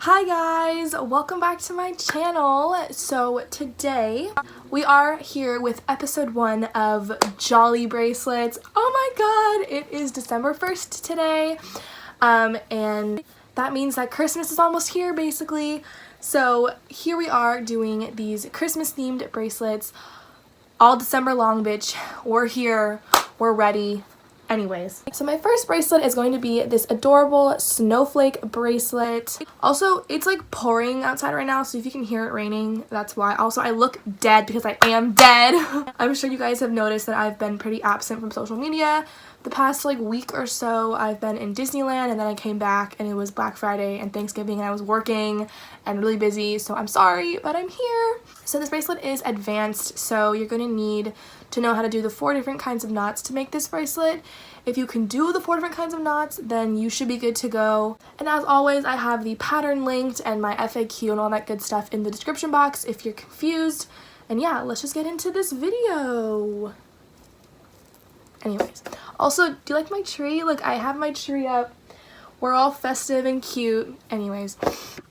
Hi guys, welcome back to my channel. So today we are here with episode 1 of Jolly Bracelets. Oh my god, it is December 1st today, and that means that Christmas is almost here basically. So here we are doing these Christmas themed bracelets all December long, bitch. We're here, we're ready. Anyways, so my first bracelet is going to be this adorable snowflake bracelet. Also, it's like pouring outside right now, so if you can hear it raining, that's why. Also, I look dead because I am dead. I'm sure you guys have noticed that I've been pretty absent from social media. The past like week or so, I've been in Disneyland, and then I came back and it was Black Friday and Thanksgiving, and I was working and really busy, so I'm sorry, but I'm here. So this bracelet is advanced, so you're going to need to know how to do the 4 different kinds of knots to make this bracelet. If you can do the 4 different kinds of knots, then you should be good to go. And as always, I have the pattern linked and my FAQ and all that good stuff in the description box if you're confused. And yeah, let's just get into this video. Anyways, also, do you like my tree? Look, I have my tree up. We're all festive and cute. Anyways.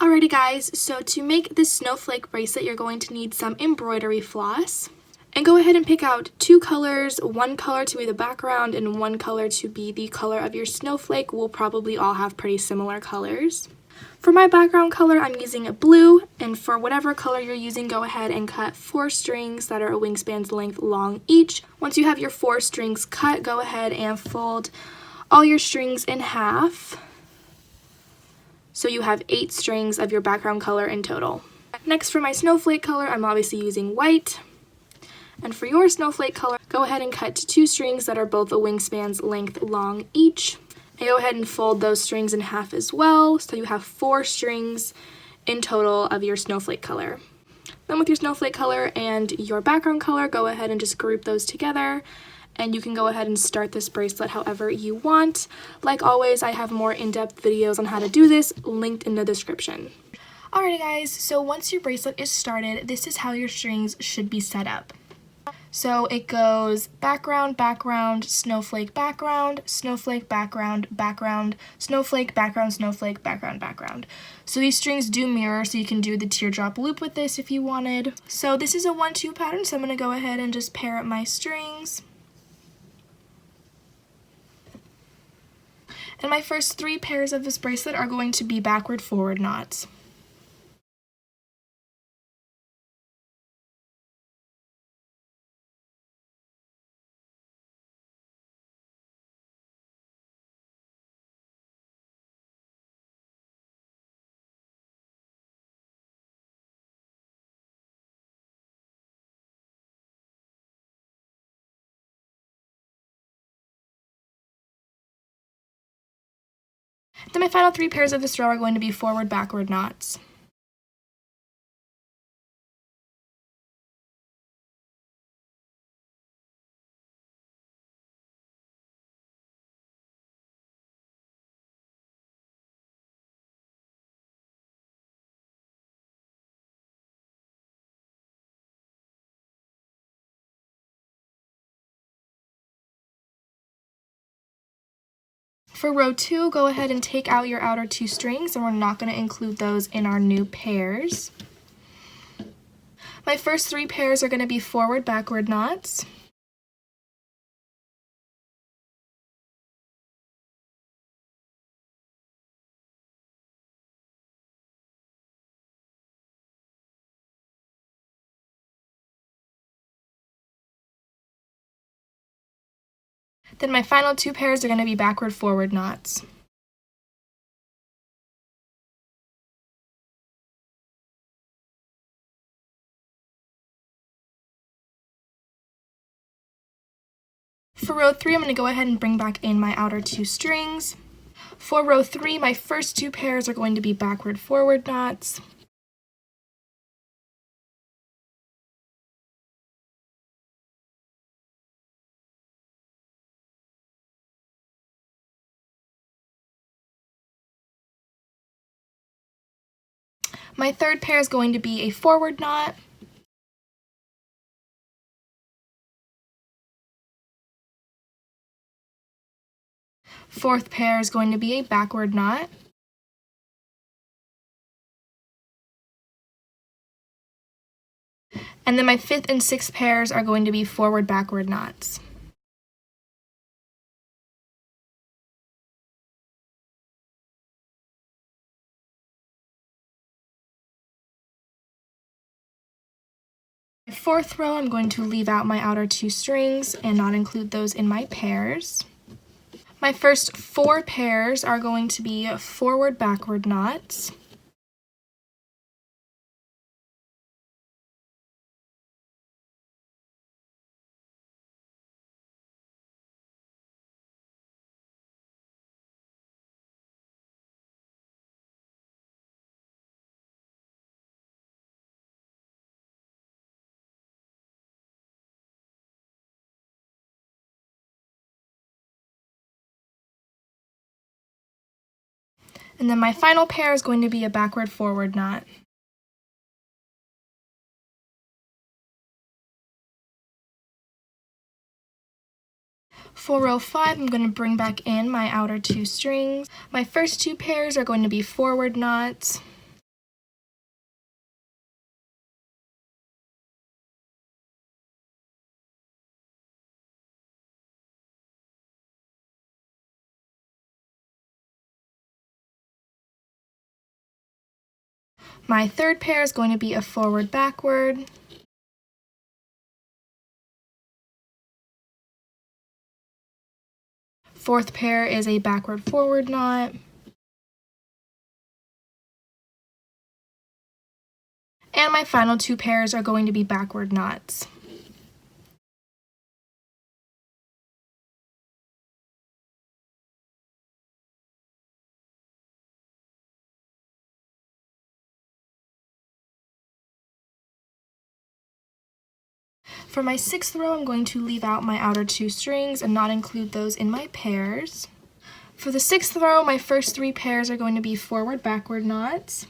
Alrighty guys, so to make this snowflake bracelet, you're going to need some embroidery floss. And go ahead and pick out 2 colors, 1 color to be the background and 1 color to be the color of your snowflake. We'll probably all have pretty similar colors. For my background color, I'm using a blue, and for whatever color you're using, go ahead and cut 4 strings that are a wingspan's length long each. Once you have your 4 strings cut, go ahead and fold all your strings in half. So you have 8 strings of your background color in total. Next, for my snowflake color, I'm obviously using white. And for your snowflake color, go ahead and cut 2 strings that are both a wingspan's length long each. And go ahead and fold those strings in half as well, so you have 4 strings in total of your snowflake color. Then with your snowflake color and your background color, go ahead and just group those together. And you can go ahead and start this bracelet however you want. Like always, I have more in-depth videos on how to do this linked in the description. Alrighty guys, so once your bracelet is started, this is how your strings should be set up. So it goes background, background, snowflake, background, snowflake, background, background, snowflake, background, snowflake, background, background. So these strings do mirror, so you can do the teardrop loop with this if you wanted. So this is a 1-2 pattern, so I'm going to go ahead and just pair up my strings. And my first 3 pairs of this bracelet are going to be backward forward knots. Then my final 3 pairs of this row are going to be forward backward knots. For row 2, go ahead and take out your outer 2 strings, and we're not going to include those in our new pairs. My first 3 pairs are going to be forward backward knots. Then my final 2 pairs are going to be backward forward knots. For row 3, I'm going to go ahead and bring back in my outer 2 strings. For row 3, my first 2 pairs are going to be backward forward knots. My third pair is going to be a forward knot. Fourth pair is going to be a backward knot. And then my 5th and 6th pairs are going to be forward backward knots. My 4th row, I'm going to leave out my outer 2 strings and not include those in my pairs. My first 4 pairs are going to be forward backward knots. And then my final pair is going to be a backward forward knot. For row 5, I'm going to bring back in my outer 2 strings. My first 2 pairs are going to be forward knots. My 3rd pair is going to be a forward backward. Fourth pair is a backward forward knot. And my final 2 pairs are going to be backward knots. For my 6th row, I'm going to leave out my outer 2 strings and not include those in my pairs. For the 6th row, my first 3 pairs are going to be forward backward knots.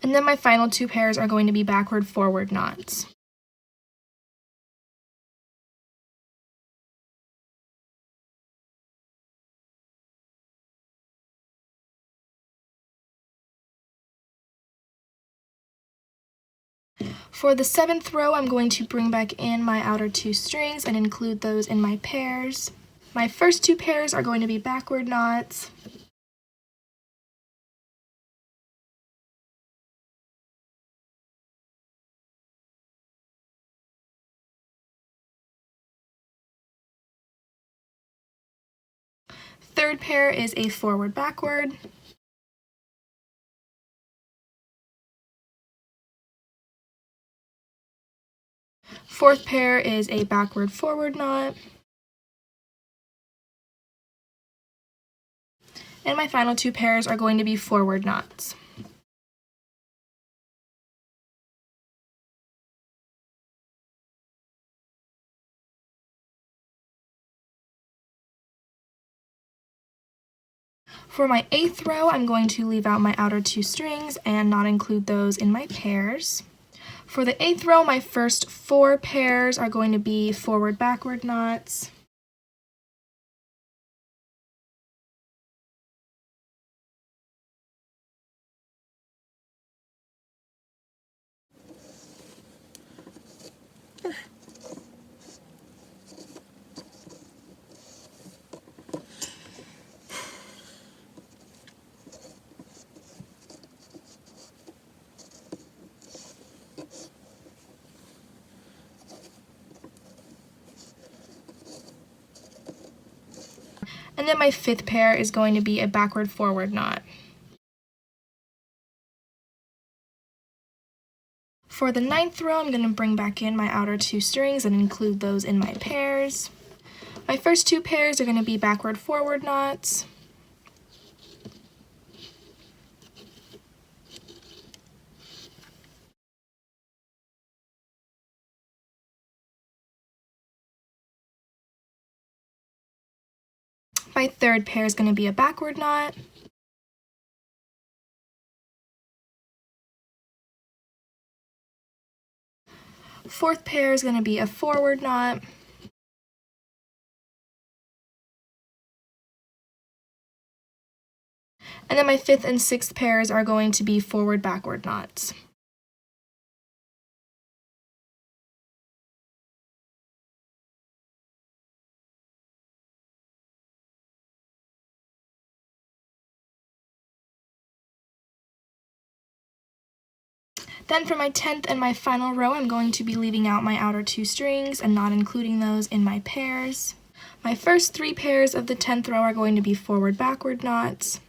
And then my final 2 pairs are going to be backward forward knots. For the 7th row, I'm going to bring back in my outer 2 strings and include those in my pairs. My first 2 pairs are going to be backward knots. Third pair is a forward backward. Fourth pair is a backward forward knot. And my final 2 pairs are going to be forward knots. For my 8th row, I'm going to leave out my outer 2 strings and not include those in my pairs. For the 8th row, my first 4 pairs are going to be forward backward knots. And then my 5th pair is going to be a backward forward knot. For the 9th row, I'm going to bring back in my outer 2 strings and include those in my pairs. My first 2 pairs are going to be backward forward knots. My third pair is going to be a backward knot. Fourth pair is going to be a forward knot. And then my fifth and sixth pairs are going to be forward backward knots. Then for my 10th and my final row, I'm going to be leaving out my outer 2 strings and not including those in my pairs. My first 3 pairs of the 10th row are going to be forward backward knots.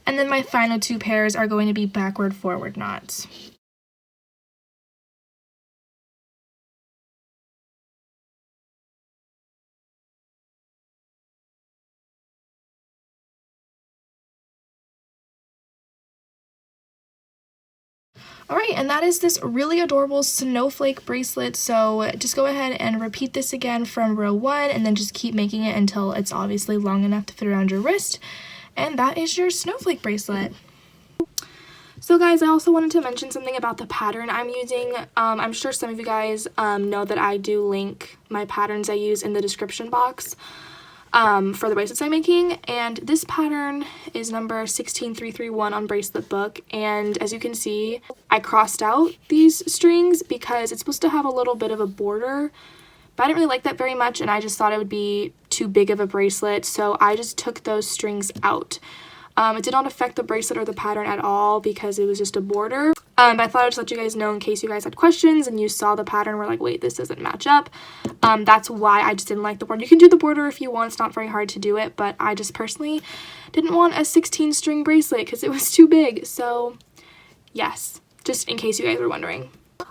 And then my final 2 pairs are going to be backward forward knots. Alright, and that is this really adorable snowflake bracelet, so just go ahead and repeat this again from row 1 and then just keep making it until it's obviously long enough to fit around your wrist. And that is your snowflake bracelet. So guys, I also wanted to mention something about the pattern I'm using. I'm sure some of you guys know that I do link my patterns I use in the description box for the bracelets I'm making, and this pattern is number 16331 on Bracelet Book, and as you can see, I crossed out these strings because it's supposed to have a little bit of a border, but I didn't really like that very much, and I just thought it would be too big of a bracelet, so I just took those strings out. It did not affect the bracelet or the pattern at all because it was just a border. But I thought I'd just let you guys know in case you guys had questions and you saw the pattern and were like, wait, this doesn't match up. That's why I just didn't like the border. You can do the border if you want. It's not very hard to do it, but I just personally didn't want a 16 string bracelet because it was too big. So yes, just in case you guys were wondering.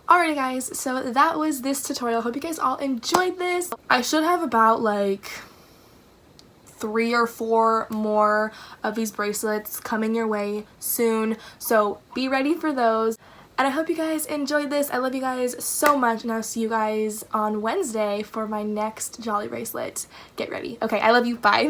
Alrighty guys, so that was this tutorial. Hope you guys all enjoyed this. I should have about like 3 or 4 more of these bracelets coming your way soon, so be ready for those. And I hope you guys enjoyed this. I love you guys so much, and I'll see you guys on Wednesday for my next Jolly bracelet. Get ready. Okay, I love you. Bye.